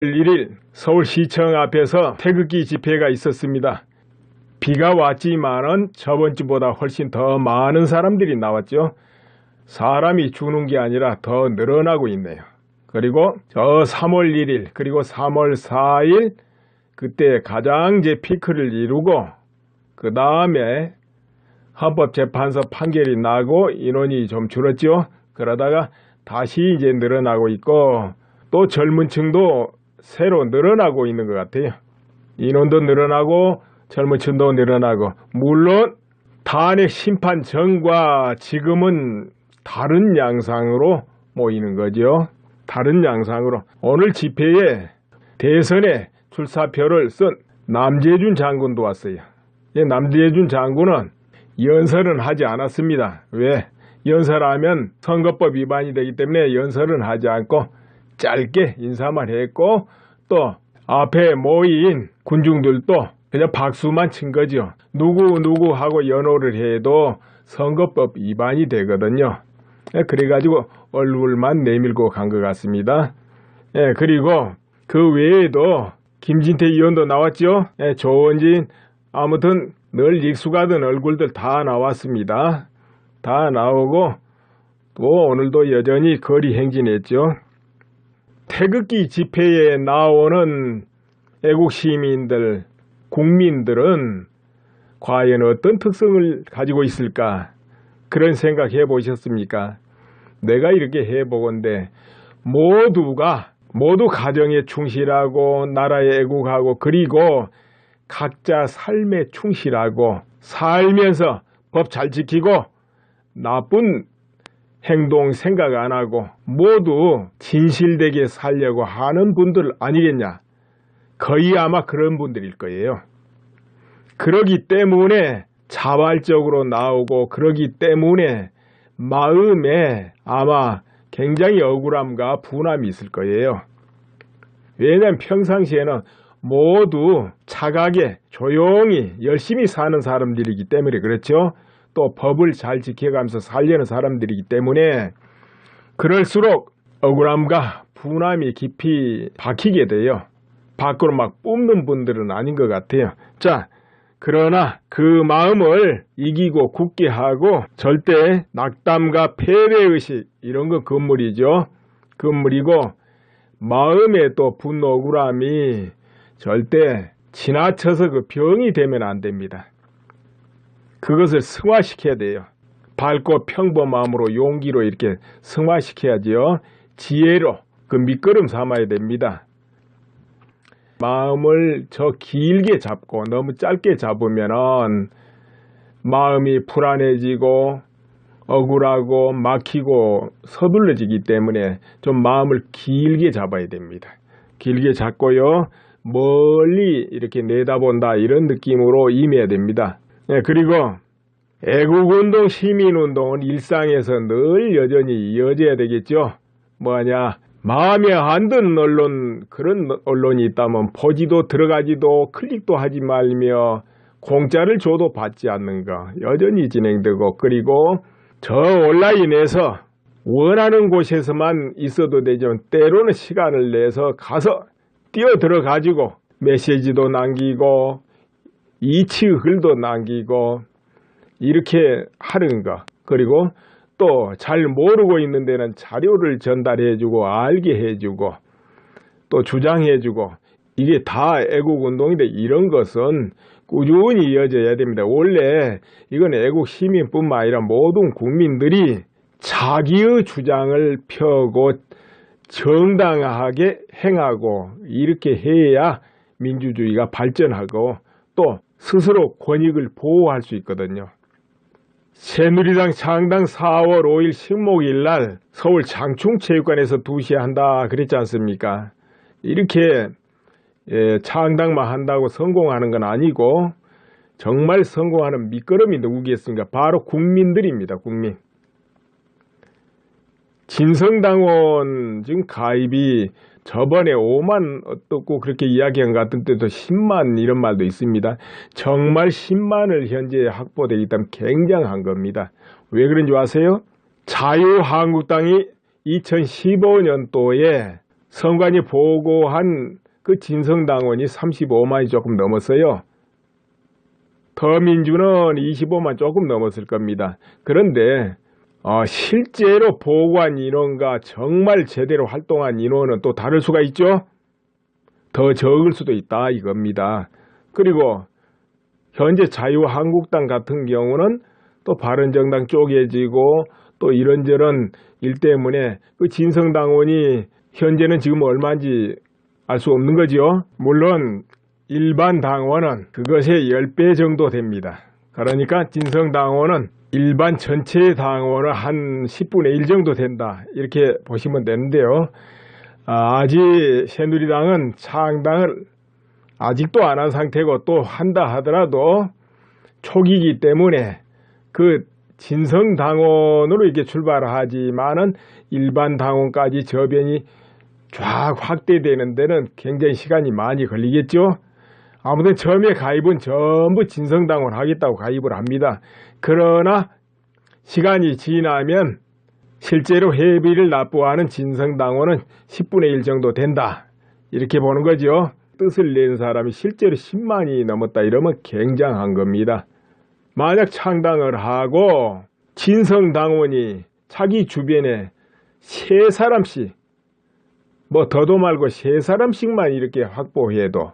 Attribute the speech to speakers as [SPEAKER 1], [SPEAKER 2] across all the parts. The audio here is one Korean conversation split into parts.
[SPEAKER 1] 1일 서울시청 앞에서 태극기 집회가 있었습니다. 비가 왔지만은 저번 주보다 훨씬 더 많은 사람들이 나왔죠. 사람이 주는 게 아니라 더 늘어나고 있네요. 그리고 저 3월 1일 그리고 3월 4일 그때 가장 이제 피크를 이루고 그 다음에 헌법재판소 판결이 나고 인원이 좀 줄었죠. 그러다가 다시 이제 늘어나고 있고 또 젊은 층도 새로 늘어나고 있는 것 같아요. 인원도 늘어나고 젊은 층도 늘어나고, 물론 탄핵 심판 전과 지금은 다른 양상으로 모이는 거죠. 다른 양상으로. 오늘 집회에 대선에 출사표를 쓴 남재준 장군도 왔어요. 남재준 장군은 연설은 하지 않았습니다. 왜? 연설하면 선거법 위반이 되기 때문에 연설은 하지 않고 짧게 인사만 했고, 또 앞에 모인 군중들도 그냥 박수만 친 거죠. 누구 하고 연호를 해도 선거법 위반이 되거든요. 그래가지고 얼굴만 내밀고 간 것 같습니다. 그리고 그 외에도 김진태 의원도 나왔죠. 조원진, 아무튼 늘 익숙하던 얼굴들 다 나왔습니다. 다 나오고 또 오늘도 여전히 거리 행진했죠. 태극기 집회에 나오는 애국시민들, 국민들은 과연 어떤 특성을 가지고 있을까? 그런 생각 해보셨습니까? 내가 이렇게 해보건대 모두 가정에 충실하고 나라에 애국하고 그리고 각자 삶에 충실하고 살면서 법 잘 지키고 나쁜 행동 생각 안 하고 모두 진실되게 살려고 하는 분들 아니겠냐? 거의 아마 그런 분들일 거예요. 그러기 때문에 자발적으로 나오고 그러기 때문에 마음에 아마 굉장히 억울함과 분함이 있을 거예요. 왜냐하면 평상시에는 모두 차가게 조용히 열심히 사는 사람들이기 때문에 그렇죠. 또 법을 잘 지켜가면서 살려는 사람들이기 때문에 그럴수록 억울함과 분함이 깊이 박히게 돼요. 밖으로 막 뿜는 분들은 아닌 것 같아요. 자, 그러나 그 마음을 이기고 굳게 하고 절대 낙담과 패배의식 이런 건 금물이죠. 금물이고 마음에 또 분노 억울함이 절대 지나쳐서 그 병이 되면 안 됩니다. 그것을 승화시켜야 돼요. 밝고 평범함으로 용기로 이렇게 승화시켜야지요. 지혜로 그 밑거름 삼아야 됩니다. 마음을 저 길게 잡고 너무 짧게 잡으면은 마음이 불안해지고 억울하고 막히고 서둘러지기 때문에 좀 마음을 길게 잡아야 됩니다. 길게 잡고요. 멀리 이렇게 내다본다 이런 느낌으로 임해야 됩니다. 그리고 애국운동, 시민운동은 일상에서 늘 여전히 이어져야 되겠죠. 뭐냐, 마음에 안 드는 언론, 그런 언론이 있다면 보지도 들어가지도 클릭도 하지 말며 공짜를 줘도 받지 않는 거 여전히 진행되고, 그리고 저 온라인에서 원하는 곳에서만 있어도 되지만 때로는 시간을 내서 가서 뛰어들어 가지고 메시지도 남기고 이치 글도 남기고 이렇게 하는 거, 그리고 또 잘 모르고 있는 데는 자료를 전달해주고 알게 해주고 또 주장해주고 이게 다 애국운동인데 이런 것은 꾸준히 이어져야 됩니다. 원래 이건 애국 시민뿐만 아니라 모든 국민들이 자기의 주장을 펴고 정당하게 행하고 이렇게 해야 민주주의가 발전하고 또 스스로 권익을 보호할 수 있거든요. 새누리당 창당 4월 5일 식목일 날 서울 장충체육관에서 2시에 한다 그랬지 않습니까? 이렇게 창당만 한다고 성공하는 건 아니고 정말 성공하는 밑거름이 누구겠습니까? 바로 국민들입니다. 국민. 진성당원 지금 가입이 저번에 5만 어떻고 그렇게 이야기한 것 같은데도 10만 이런 말도 있습니다. 정말 10만을 현재 확보되기 때문에 굉장한 겁니다. 왜 그런지 아세요? 자유한국당이 2015년도에 선관위 보고한 그 진성당원이 35만이 조금 넘었어요. 더민주는 25만 조금 넘었을 겁니다. 그런데 실제로 보고한 인원과 정말 제대로 활동한 인원은 또 다를 수가 있죠. 더 적을 수도 있다 이겁니다. 그리고 현재 자유한국당 같은 경우는 또 바른정당 쪼개지고 또 이런저런 일 때문에 그 진성당원이 현재는 지금 얼마인지 알 수 없는 거죠. 물론 일반 당원은 그것의 10배 정도 됩니다. 그러니까 진성당원은 일반 전체 당원은 한 10분의 1 정도 된다. 이렇게 보시면 되는데요. 아직 새누리당은 창당을 아직도 안 한 상태고 또 한다 하더라도 초기이기 때문에 그 진성당원으로 이렇게 출발하지만은 일반 당원까지 저변이 쫙 확대되는 데는 굉장히 시간이 많이 걸리겠죠. 아무튼 처음에 가입은 전부 진성당원 하겠다고 가입을 합니다. 그러나 시간이 지나면 실제로 회비를 납부하는 진성당원은 10분의 1 정도 된다. 이렇게 보는 거죠. 뜻을 낸 사람이 실제로 10만이 넘었다 이러면 굉장한 겁니다. 만약 창당을 하고 진성당원이 자기 주변에 3사람씩 뭐 더도 말고 3사람씩만 이렇게 확보해도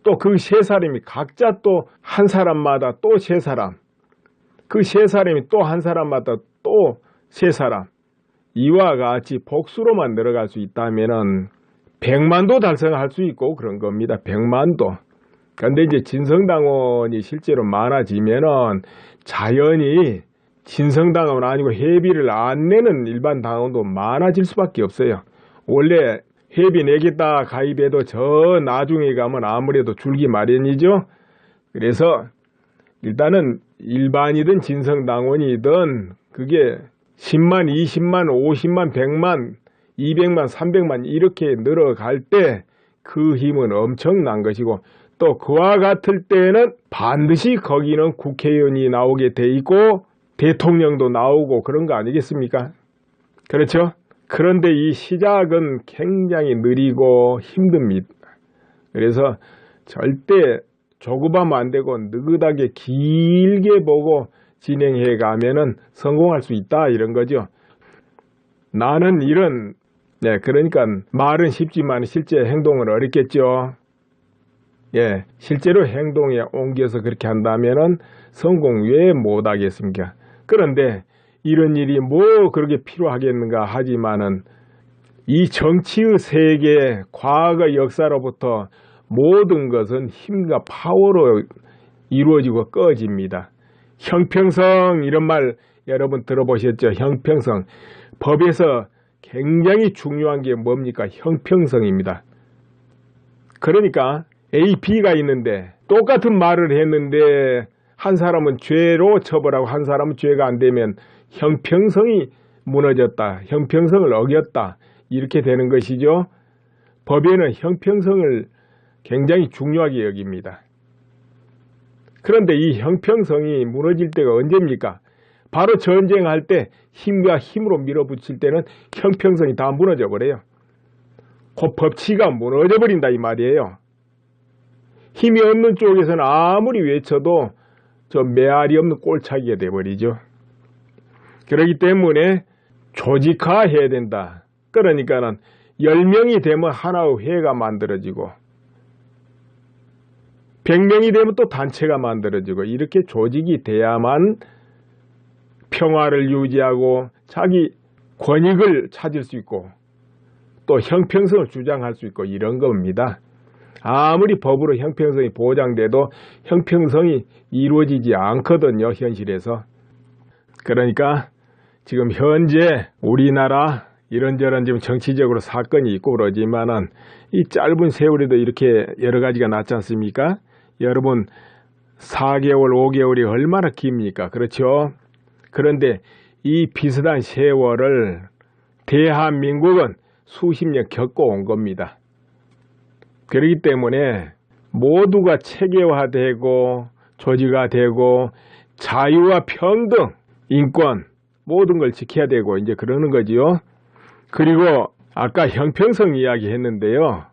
[SPEAKER 1] 또 그 3사람이 각자 또 한 사람마다 또 3사람 그 3사람이 또 한 사람마다 또 3사람 이와 같이 복수로만 늘어갈 수 있다면은 100만도 달성할 수 있고 그런 겁니다. 100만도. 그런데 이제 진성당원이 실제로 많아지면은 자연히 진성당원 아니고 회비를 안 내는 일반 당원도 많아질 수밖에 없어요. 원래 회비 내겠다 가입해도 저 나중에 가면 아무래도 줄기 마련이죠. 그래서 일단은 일반이든 진성당원이든 그게 10만, 20만, 50만, 100만, 200만, 300만 이렇게 늘어갈 때 그 힘은 엄청난 것이고 또 그와 같을 때는 반드시 거기는 국회의원이 나오게 돼 있고 대통령도 나오고 그런 거 아니겠습니까? 그렇죠? 그런데 이 시작은 굉장히 느리고 힘듭니다. 그래서 절대 조급하면 안 되고 느긋하게 길게 보고 진행해 가면은 성공할 수 있다 이런 거죠. 나는 이런 그러니까 말은 쉽지만 실제 행동은 어렵겠죠. 실제로 행동에 옮겨서 그렇게 한다면은 성공 왜 못 하겠습니까? 그런데 이런 일이 뭐 그렇게 필요하겠는가 하지만은 이 정치의 세계, 과거 역사로부터 모든 것은 힘과 파워로 이루어지고 꺼집니다. 형평성 이런 말 여러분 들어보셨죠? 형평성. 법에서 굉장히 중요한 게 뭡니까? 형평성입니다. 그러니까 A, B가 있는데 똑같은 말을 했는데 한 사람은 죄로 처벌하고 한 사람은 죄가 안 되면 형평성이 무너졌다. 형평성을 어겼다. 이렇게 되는 것이죠. 법에는 형평성을 굉장히 중요하게 여깁니다. 그런데 이 형평성이 무너질 때가 언제입니까? 바로 전쟁할 때 힘과 힘으로 밀어붙일 때는 형평성이 다 무너져 버려요. 그 법치가 무너져 버린다 이 말이에요. 힘이 없는 쪽에서는 아무리 외쳐도 저 메아리 없는 꼴차기가 돼버리죠. 그렇기 때문에 조직화해야 된다. 그러니까는 10명이 되면 하나의 회가 만들어지고 100명이 되면 또 단체가 만들어지고 이렇게 조직이 돼야만 평화를 유지하고 자기 권익을 찾을 수 있고 또 형평성을 주장할 수 있고 이런 겁니다. 아무리 법으로 형평성이 보장돼도 형평성이 이루어지지 않거든요. 현실에서. 그러니까 지금 현재 우리나라 이런저런 지금 정치적으로 사건이 있고 그러지만은 이 짧은 세월에도 이렇게 여러 가지가 났지 않습니까? 여러분 4개월, 5개월이 얼마나 깁니까? 그렇죠? 그런데 이 비슷한 세월을 대한민국은 수십 년 겪고 온 겁니다. 그렇기 때문에 모두가 체계화되고 조직화되고 자유와 평등, 인권 모든 걸 지켜야 되고 이제 그러는 거지요. 그리고 아까 형평성 이야기 했는데요.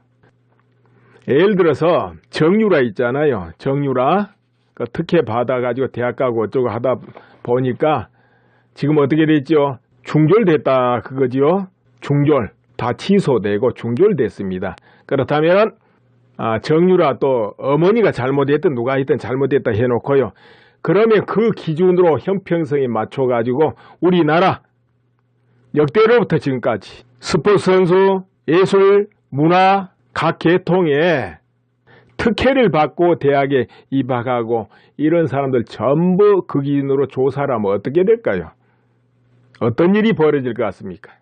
[SPEAKER 1] 예를 들어서 정유라 있잖아요. 정유라 그 특혜 받아가지고 대학 가고 어쩌고 하다 보니까 지금 어떻게 됐죠? 중졸됐다 그거지요. 중졸 다 취소되고 중졸됐습니다. 그렇다면 정유라 또 어머니가 잘못했든 누가 했든 잘못했다 해놓고요. 그러면 그 기준으로 형평성에 맞춰가지고 우리나라 역대로부터 지금까지 스포츠 선수, 예술, 문화 각 계통에 특혜를 받고 대학에 입학하고 이런 사람들 전부 그 기준으로 조사를 하면 어떻게 될까요? 어떤 일이 벌어질 것 같습니까?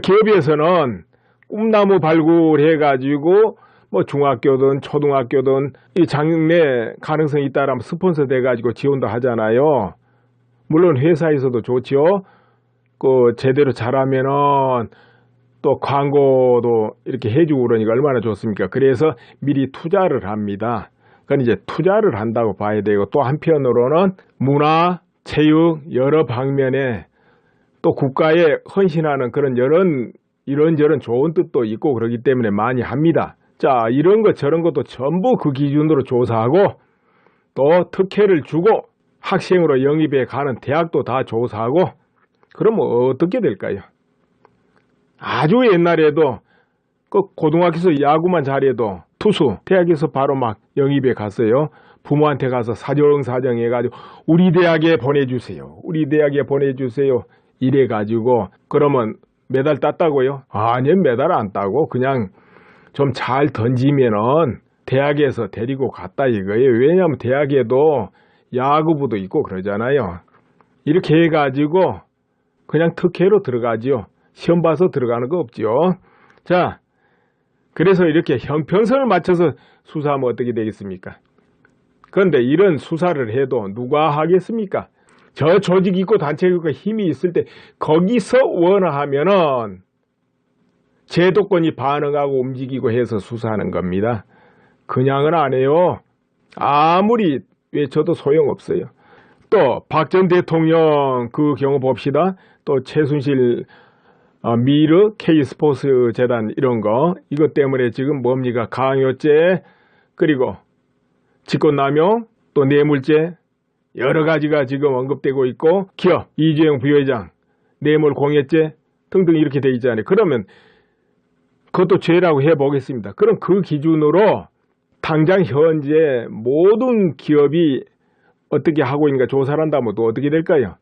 [SPEAKER 1] 기업에서는 꿈나무 발굴해가지고 뭐 중학교든 초등학교든 이 장래 가능성이 있다라면 스폰서 돼가지고 지원도 하잖아요. 물론 회사에서도 좋지요. 그 제대로 잘하면은 또 광고도 이렇게 해주고 그러니까 얼마나 좋습니까? 그래서 미리 투자를 합니다. 그건 이제 투자를 한다고 봐야 되고 또 한편으로는 문화, 체육 여러 방면에 또 국가에 헌신하는 그런 이런저런 좋은 뜻도 있고 그러기 때문에 많이 합니다. 자, 이런 것 저런 것도 전부 그 기준으로 조사하고 또 특혜를 주고 학생으로 영입해 가는 대학도 다 조사하고 그러면 어떻게 될까요? 아주 옛날에도 그 고등학교에서 야구만 잘해도 투수 대학에서 바로 막 영입해 갔어요. 부모한테 가서 사정 해가지고 우리 대학에 보내주세요. 우리 대학에 보내주세요. 이래가지고 그러면 메달 땄다고요? 아니요, 메달 안 따고 그냥 좀 잘 던지면은 대학에서 데리고 갔다 이거예요. 왜냐하면 대학에도 야구부도 있고 그러잖아요. 이렇게 해가지고 그냥 특혜로 들어가지요. 시험 봐서 들어가는 거 없지요. 자, 그래서 이렇게 형평성을 맞춰서 수사하면 어떻게 되겠습니까? 그런데 이런 수사를 해도 누가 하겠습니까? 저 조직 있고 단체 있고 힘이 있을 때 거기서 원하면은 제도권이 반응하고 움직이고 해서 수사하는 겁니다. 그냥은 안 해요. 아무리 외쳐도 소용없어요. 또 박 전 대통령 그 경우 봅시다. 또 최순실 미르 K스포츠 재단 이런 거 이것 때문에 지금 뭡니까? 강요죄 그리고 직권남용 또 뇌물죄 여러 가지가 지금 언급되고 있고 기업 이재용 부회장 뇌물공여죄 등등 이렇게 돼 있잖아요. 그러면 그것도 죄라고 해보겠습니다. 그럼 그 기준으로 당장 현재 모든 기업이 어떻게 하고 있는가 조사를 한다면 또 어떻게 될까요?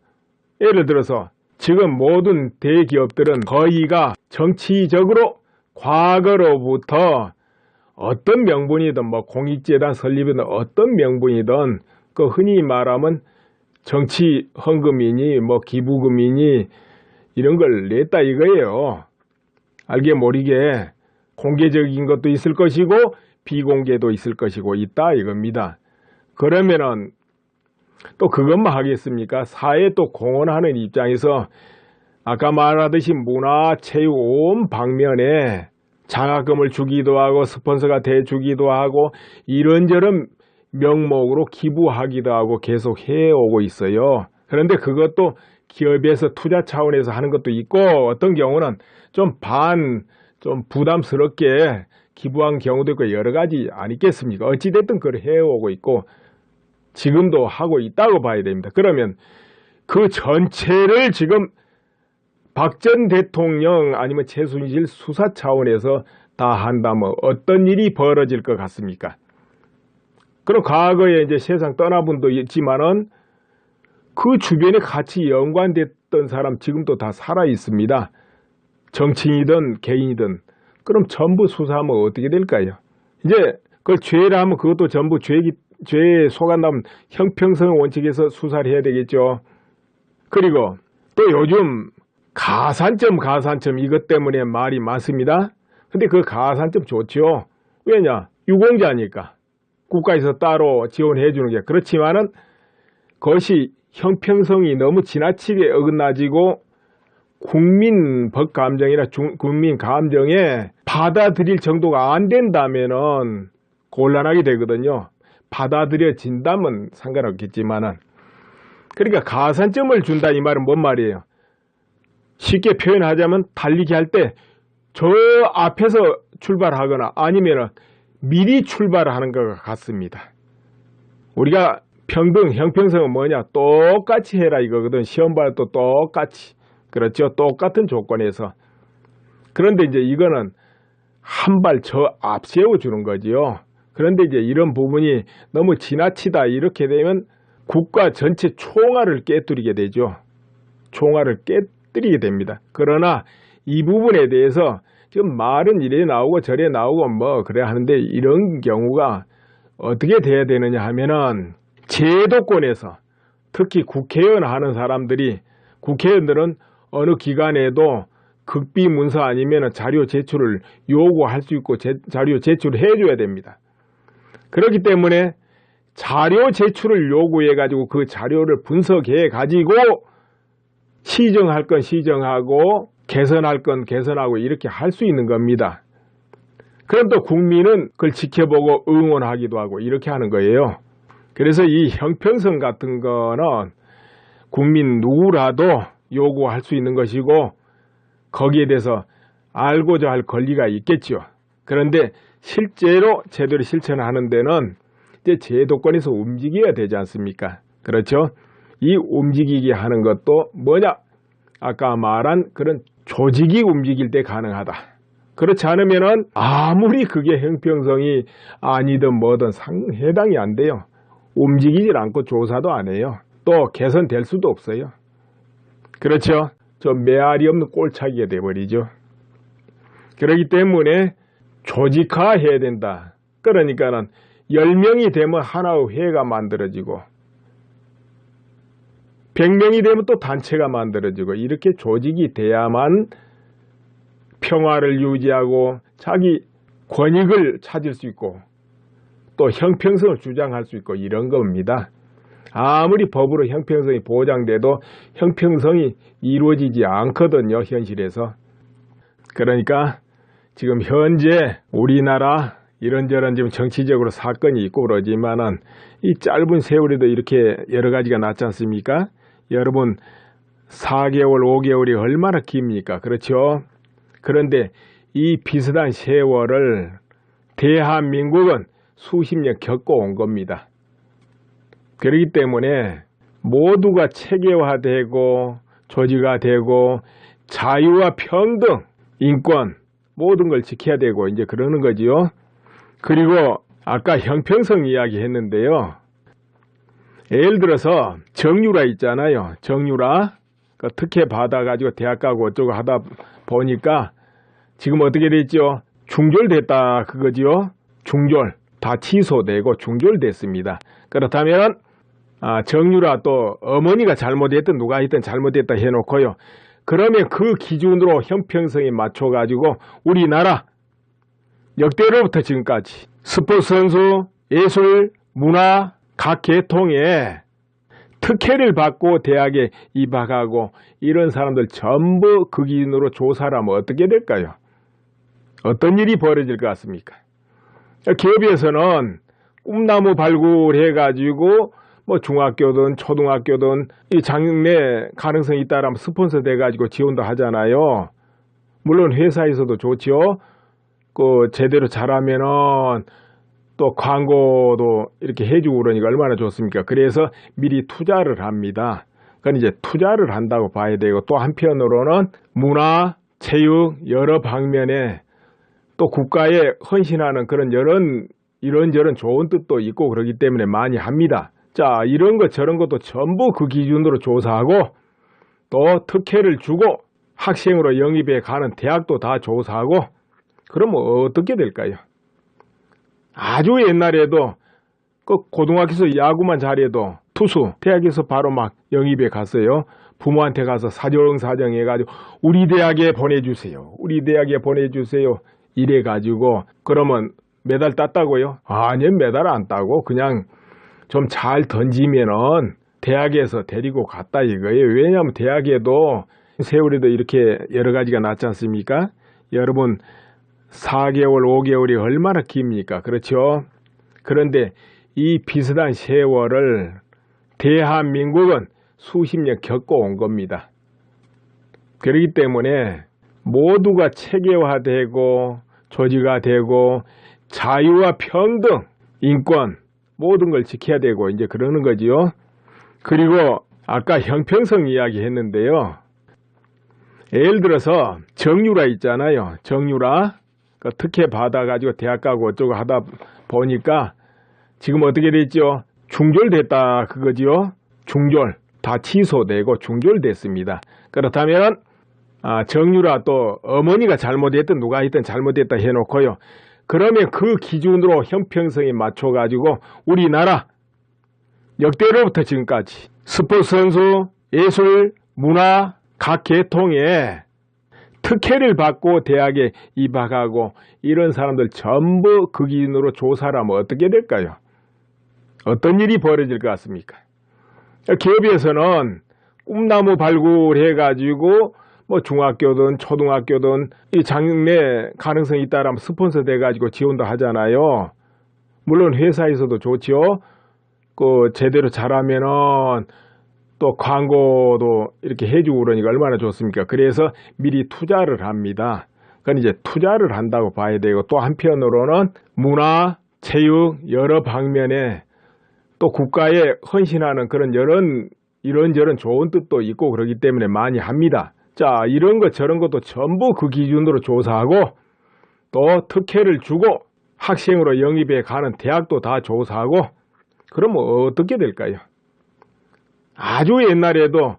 [SPEAKER 1] 예를 들어서 지금 모든 대기업들은 거의가 정치적으로 과거로부터 어떤 명분이든 뭐 공익재단 설립이든 어떤 명분이든 그 흔히 말하면 정치 헌금이니 뭐 기부금이니 이런 걸 냈다 이거예요. 알게 모르게 공개적인 것도 있을 것이고 비공개도 있을 것이고 있다 이겁니다. 그러면은 또 그것만 하겠습니까? 사회에 또 공헌하는 입장에서 아까 말하듯이 문화, 체육 온 방면에 장학금을 주기도 하고 스폰서가 돼주기도 하고 이런저런 명목으로 기부하기도 하고 계속 해오고 있어요. 그런데 그것도 기업에서 투자 차원에서 하는 것도 있고 어떤 경우는 좀 부담스럽게 기부한 경우도 있고 여러 가지 아니겠습니까? 어찌됐든 그걸 해오고 있고 지금도 하고 있다고 봐야 됩니다. 그러면 그 전체를 지금 박 전 대통령 아니면 최순실 수사 차원에서 다 한다면 어떤 일이 벌어질 것 같습니까? 그럼 과거에 이제 세상 떠난 분도 있지만은 그 주변에 같이 연관됐던 사람 지금도 다 살아 있습니다. 정치인이든 개인이든. 그럼 전부 수사하면 어떻게 될까요? 이제 그걸 죄라 하면 그것도 전부 죄에 속한다면 형평성 원칙에서 수사를 해야 되겠죠. 그리고 또 요즘 가산점 이것 때문에 말이 많습니다. 근데 그 가산점 좋죠. 왜냐? 유공자니까. 국가에서 따로 지원해 주는 게 그렇지만은 그것이 형평성이 너무 지나치게 어긋나지고 국민 법감정이나 국민 감정에 받아들일 정도가 안 된다면은 곤란하게 되거든요. 받아들여진다면 상관없겠지만은 그러니까 가산점을 준다 이 말은 뭔 말이에요? 쉽게 표현하자면 달리기 할 때 저 앞에서 출발하거나 아니면 미리 출발하는 것 같습니다. 우리가 평등, 형평성은 뭐냐? 똑같이 해라 이거거든. 시험 봐도 또 똑같이. 그렇죠? 똑같은 조건에서. 그런데 이제 이거는 한 발 저 앞세워 주는 거지요. 그런데 이제 이런 부분이 너무 지나치다 이렇게 되면 국가 전체 총알을 깨뜨리게 되죠. 총알을 깨뜨리게 됩니다. 그러나 이 부분에 대해서 지금 말은 이래 나오고 저래 나오고 뭐 그래 하는데 이런 경우가 어떻게 돼야 되느냐 하면은 제도권에서 특히 국회의원 하는 사람들이 국회의원들은 어느 기관에도 극비 문서 아니면 자료 제출을 요구할 수 있고 자료 제출을 해줘야 됩니다. 그렇기 때문에 자료 제출을 요구해 가지고 그 자료를 분석해 가지고 시정할 건 시정하고 개선할 건 개선하고 이렇게 할 수 있는 겁니다. 그럼 또 국민은 그걸 지켜보고 응원하기도 하고 이렇게 하는 거예요. 그래서 이 형평성 같은 거는 국민 누구라도 요구할 수 있는 것이고 거기에 대해서 알고자 할 권리가 있겠죠. 그런데 실제로 제대로 실천하는 데는 이제 제도권에서 움직여야 되지 않습니까? 그렇죠? 이 움직이게 하는 것도 뭐냐? 아까 말한 그런 조직이 움직일 때 가능하다. 그렇지 않으면은 아무리 그게 형평성이 아니든 뭐든 해당이 안 돼요. 움직이질 않고 조사도 안 해요. 또 개선될 수도 없어요. 그렇죠? 저 메아리 없는 꼴차기가 돼버리죠. 그렇기 때문에 조직화해야 된다. 그러니까는 10명이 되면 하나의 회가 만들어지고 100명이 되면 또 단체가 만들어지고 이렇게 조직이 돼야만 평화를 유지하고 자기 권익을 찾을 수 있고 또 형평성을 주장할 수 있고 이런 겁니다. 아무리 법으로 형평성이 보장돼도 형평성이 이루어지지 않거든요. 현실에서. 그러니까 지금 현재 우리나라 이런저런 지금 정치적으로 사건이 있고 그러지만은 이 짧은 세월에도 이렇게 여러 가지가 났지 않습니까? 여러분 4개월, 5개월이 얼마나 깁니까? 그렇죠? 그런데 이 비슷한 세월을 대한민국은 수십 년 겪고 온 겁니다. 그렇기 때문에 모두가 체계화되고 조직화되고 자유와 평등, 인권 모든 걸 지켜야 되고 이제 그러는 거지요. 그리고 아까 형평성 이야기 했는데요. 예를 들어서 정유라 있잖아요. 정유라 그 특혜 받아가지고 대학 가고 어쩌고 하다 보니까 지금 어떻게 됐죠? 중졸됐다 그거지요. 중졸 다 취소되고 중졸됐습니다. 그렇다면 정유라 또 어머니가 잘못했든 누가 했든 잘못했다 해놓고요. 그러면 그 기준으로 형평성에 맞춰가지고 우리나라 역대로부터 지금까지 스포츠 선수, 예술, 문화 각 계통에 특혜를 받고 대학에 입학하고 이런 사람들 전부 그 기준으로 조사를 하면 어떻게 될까요? 어떤 일이 벌어질 것 같습니까? 기업에서는 꿈나무 발굴해가지고 뭐 중학교든 초등학교든 이 장래 가능성이 있다라면 스폰서 돼가지고 지원도 하잖아요. 물론 회사에서도 좋지요. 그 제대로 잘하면은 또 광고도 이렇게 해주고 그러니까 얼마나 좋습니까? 그래서 미리 투자를 합니다. 그건 이제 투자를 한다고 봐야 되고 또 한편으로는 문화, 체육 여러 방면에 또 국가에 헌신하는 그런 이런저런 좋은 뜻도 있고 그러기 때문에 많이 합니다. 자, 이런 것 저런 것도 전부 그 기준으로 조사하고 또 특혜를 주고 학생으로 영입해 가는 대학도 다 조사하고 그러면 어떻게 될까요? 아주 옛날에도 그 고등학교에서 야구만 잘해도 투수 대학에서 바로 막 영입해 갔어요. 부모한테 가서 사정 해가지고 우리 대학에 보내주세요. 우리 대학에 보내주세요. 이래가지고 그러면 메달 땄다고요? 아니요, 메달 안 따고 그냥 좀 잘 던지면은 대학에서 데리고 갔다 이거예요. 왜냐하면 대학에도 세월에도 이렇게 여러 가지가 났지 않습니까? 여러분 4개월, 5개월이 얼마나 깁니까? 그렇죠? 그런데 이 비슷한 세월을 대한민국은 수십 년 겪고 온 겁니다. 그렇기 때문에 모두가 체계화되고 조직화되고 자유와 평등, 인권 모든 걸 지켜야 되고 이제 그러는 거지요. 그리고 아까 형평성 이야기 했는데요. 예를 들어서 정유라 있잖아요. 정유라 특혜 받아가지고 대학 가고 어쩌고 하다 보니까 지금 어떻게 됐죠? 중졸됐다 그거지요. 중졸 다 취소되고 중졸됐습니다. 그렇다면 정유라 또 어머니가 잘못했든 누가 했든 잘못했다 해놓고요. 그러면 그 기준으로 형평성에 맞춰가지고 우리나라 역대로부터 지금까지 스포츠 선수, 예술, 문화 각 계통에 특혜를 받고 대학에 입학하고 이런 사람들 전부 그 기준으로 조사를 하면 어떻게 될까요? 어떤 일이 벌어질 것 같습니까? 기업에서는 꿈나무 발굴해가지고 뭐 중학교든 초등학교든 이 장래 가능성이 있다라면 스폰서 돼가지고 지원도 하잖아요. 물론 회사에서도 좋지요. 그 제대로 잘하면은 또 광고도 이렇게 해주고 그러니까 얼마나 좋습니까? 그래서 미리 투자를 합니다. 그건 이제 투자를 한다고 봐야 되고 또 한편으로는 문화, 체육 여러 방면에 또 국가에 헌신하는 그런 이런저런 좋은 뜻도 있고 그러기 때문에 많이 합니다. 자, 이런 것 저런 것도 전부 그 기준으로 조사하고 또 특혜를 주고 학생으로 영입해 가는 대학도 다 조사하고 그러면 어떻게 될까요? 아주 옛날에도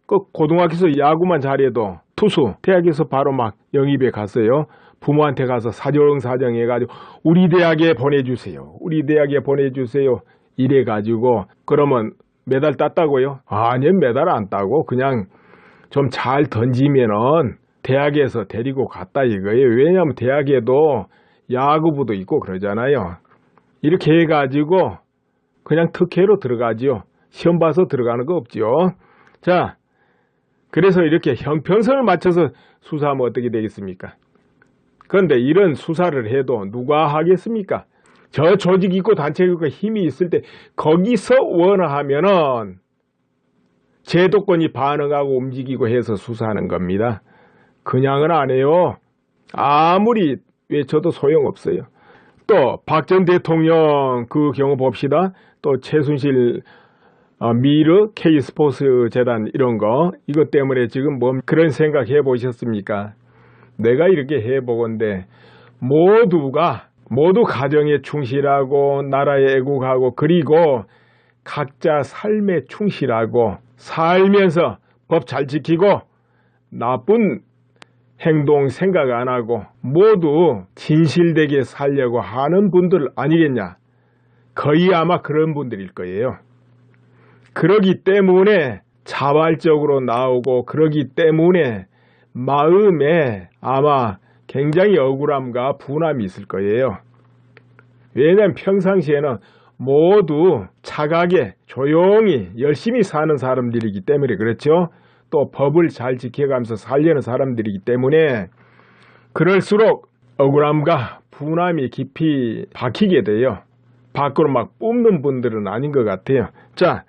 [SPEAKER 1] 그 고등학교에서 야구만 잘해도 투수 대학에서 바로 막 영입해 갔어요. 부모한테 가서 사정 해가지고 우리 대학에 보내주세요. 우리 대학에 보내주세요. 이래가지고 그러면 메달 땄다고요? 아니요, 메달 안 따고 그냥 좀 잘 던지면은 대학에서 데리고 갔다 이거예요. 왜냐하면 대학에도 야구부도 있고 그러잖아요. 이렇게 해가지고 그냥 특혜로 들어가지요. 시험 봐서 들어가는 거 없지요. 자, 그래서 이렇게 형평성을 맞춰서 수사하면 어떻게 되겠습니까? 그런데 이런 수사를 해도 누가 하겠습니까? 저 조직 있고 단체 있고 힘이 있을 때 거기서 원하면은 제도권이 반응하고 움직이고 해서 수사하는 겁니다. 그냥은 안 해요. 아무리 외쳐도 소용없어요. 또 박 전 대통령 그 경우 봅시다. 또 최순실 미르 K스포츠 재단 이런 거 이것 때문에 지금 뭐 그런 생각 해보셨습니까? 내가 이렇게 해보건데 모두 가정에 충실하고 나라에 애국하고 그리고 각자 삶에 충실하고 살면서 법 잘 지키고 나쁜 행동 생각 안 하고 모두 진실되게 살려고 하는 분들 아니겠냐? 거의 아마 그런 분들일 거예요. 그러기 때문에 자발적으로 나오고 그러기 때문에 마음에 아마 굉장히 억울함과 분함이 있을 거예요. 왜냐하면 평상시에는 모두 차가게 조용히 열심히 사는 사람들이기 때문에 그렇죠. 또 법을 잘 지켜가면서 살려는 사람들이기 때문에 그럴수록 억울함과 분함이 깊이 박히게 돼요. 밖으로 막 뿜는 분들은 아닌 것 같아요. 자,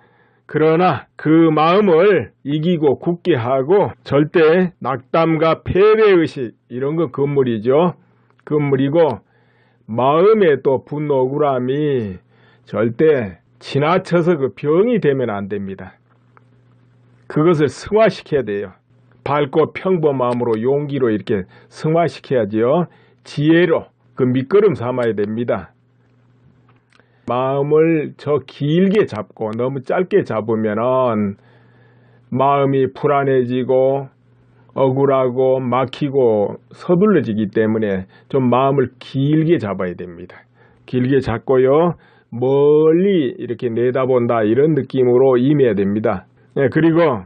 [SPEAKER 1] 그러나 그 마음을 이기고 굳게 하고 절대 낙담과 패배의식 이런 건 금물이죠. 금물이고 마음에 또 분노 억울함이 절대 지나쳐서 그 병이 되면 안 됩니다. 그것을 승화시켜야 돼요. 밝고 평범함으로 용기로 이렇게 승화시켜야지요. 지혜로 그 밑거름 삼아야 됩니다. 마음을 저 길게 잡고 너무 짧게 잡으면은 마음이 불안해지고 억울하고 막히고 서둘러지기 때문에 좀 마음을 길게 잡아야 됩니다. 길게 잡고요. 멀리 이렇게 내다본다 이런 느낌으로 임해야 됩니다. 네, 그리고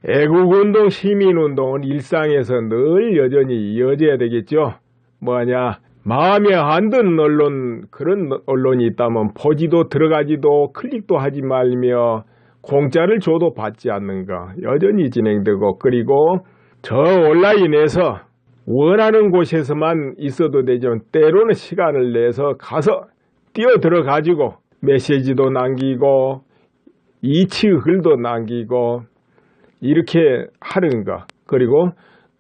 [SPEAKER 1] 애국운동, 시민운동은 일상에서 늘 여전히 이어져야 되겠죠. 뭐하냐, 마음에 안 드는 언론, 그런 언론이 있다면 보지도 들어가지도 클릭도 하지 말며 공짜를 줘도 받지 않는 거 여전히 진행되고, 그리고 저 온라인에서 원하는 곳에서만 있어도 되지만 때로는 시간을 내서 가서 뛰어들어 가지고 메시지도 남기고 이치 글도 남기고 이렇게 하는 거, 그리고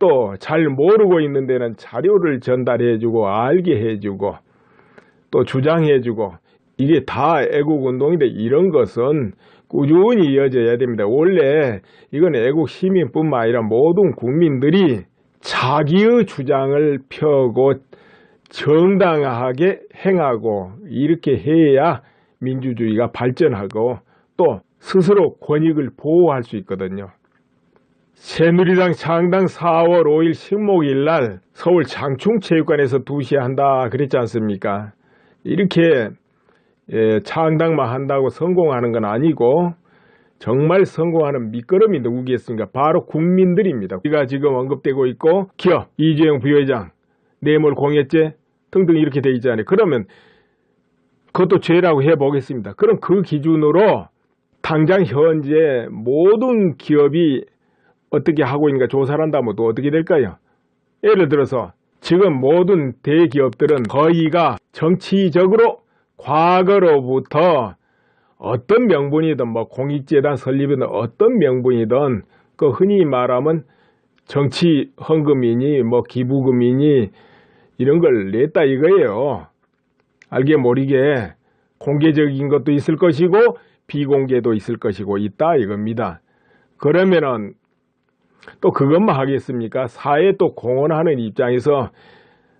[SPEAKER 1] 또 잘 모르고 있는 데는 자료를 전달해주고 알게 해주고 또 주장해주고 이게 다 애국운동인데 이런 것은 꾸준히 이어져야 됩니다. 원래 이건 애국 시민뿐만 아니라 모든 국민들이 자기의 주장을 펴고 정당하게 행하고 이렇게 해야 민주주의가 발전하고 또 스스로 권익을 보호할 수 있거든요. 새누리당 창당 4월 5일 식목일 날 서울 장충체육관에서 2시에 한다 그랬지 않습니까? 이렇게 창당만 한다고 성공하는 건 아니고 정말 성공하는 밑거름이 누구겠습니까? 바로 국민들입니다. 우리가 지금 언급되고 있고 기업, 이재용 부회장, 뇌물 공여죄 등등 이렇게 돼 있잖아요. 그러면 그것도 죄라고 해보겠습니다. 그럼 그 기준으로 당장 현재 모든 기업이 어떻게 하고 있는가 조사를 한다면 또 어떻게 될까요? 예를 들어서 지금 모든 대기업들은 거의가 정치적으로 과거로부터 어떤 명분이든 뭐 공익재단 설립이든 어떤 명분이든 그 흔히 말하면 정치 헌금이니 뭐 기부금이니 이런 걸 냈다 이거예요. 알게 모르게 공개적인 것도 있을 것이고 비공개도 있을 것이고 있다 이겁니다. 그러면은 또 그것만 하겠습니까? 사회에 또 공헌하는 입장에서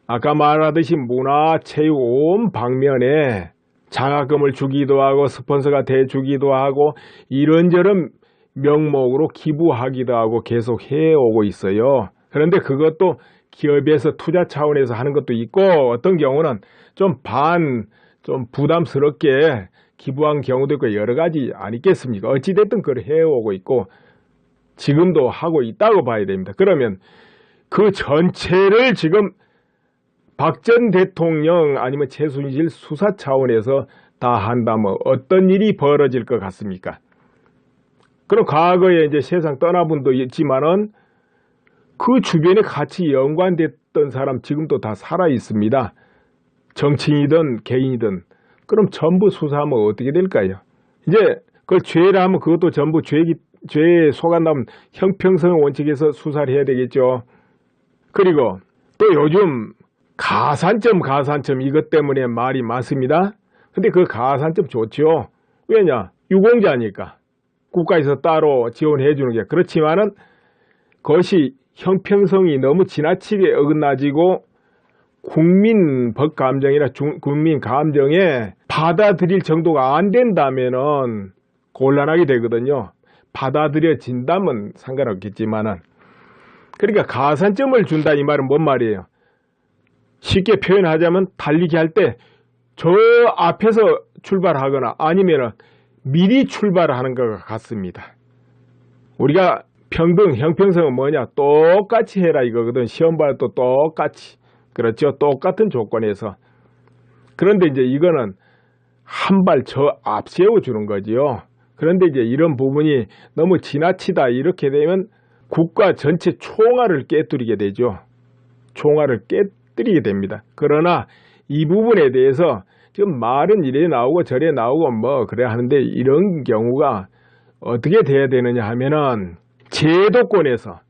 [SPEAKER 1] 아까 말하듯이 문화, 체육 온 방면에 장학금을 주기도 하고 스폰서가 돼주기도 하고 이런저런 명목으로 기부하기도 하고 계속 해오고 있어요. 그런데 그것도 기업에서 투자 차원에서 하는 것도 있고 어떤 경우는 좀 부담스럽게 기부한 경우도 있고 여러 가지 아니겠습니까? 어찌됐든 그걸 해오고 있고 지금도 하고 있다고 봐야 됩니다. 그러면 그 전체를 지금 박 전 대통령 아니면 최순실 수사 차원에서 다 한다면 어떤 일이 벌어질 것 같습니까? 그럼 과거에 이제 세상 떠난 분도 있지만은 그 주변에 같이 연관됐던 사람 지금도 다 살아 있습니다. 정치인이든 개인이든. 그럼 전부 수사하면 어떻게 될까요? 이제 그걸 죄라 하면 그것도 전부 죄에 속한다면 형평성 원칙에서 수사를 해야 되겠죠. 그리고 또 요즘 가산점 이것 때문에 말이 많습니다. 근데 그 가산점 좋죠. 왜냐? 유공자니까. 국가에서 따로 지원해 주는 게. 그렇지만은 그것이 형평성이 너무 지나치게 어긋나지고 국민 법감정이나 국민 감정에 받아들일 정도가 안 된다면은 곤란하게 되거든요. 받아들여진다면 상관없겠지만은. 그러니까 가산점을 준다 이 말은 뭔 말이에요? 쉽게 표현하자면 달리기 할 때 저 앞에서 출발하거나 아니면은 미리 출발하는 것과 같습니다. 우리가 평등, 형평성은 뭐냐? 똑같이 해라 이거거든. 시험 봐도 또 똑같이. 그렇죠? 똑같은 조건에서. 그런데 이제 이거는 한 발 저 앞세워 주는 거지요. 그런데 이제 이런 부분이 너무 지나치다 이렇게 되면 국가 전체 총알을 깨뜨리게 되죠. 총알을 깨뜨리게 됩니다. 그러나 이 부분에 대해서 지금 말은 이래 나오고 저래 나오고 뭐 그래 하는데 이런 경우가 어떻게 돼야 되느냐 하면은 제도권에서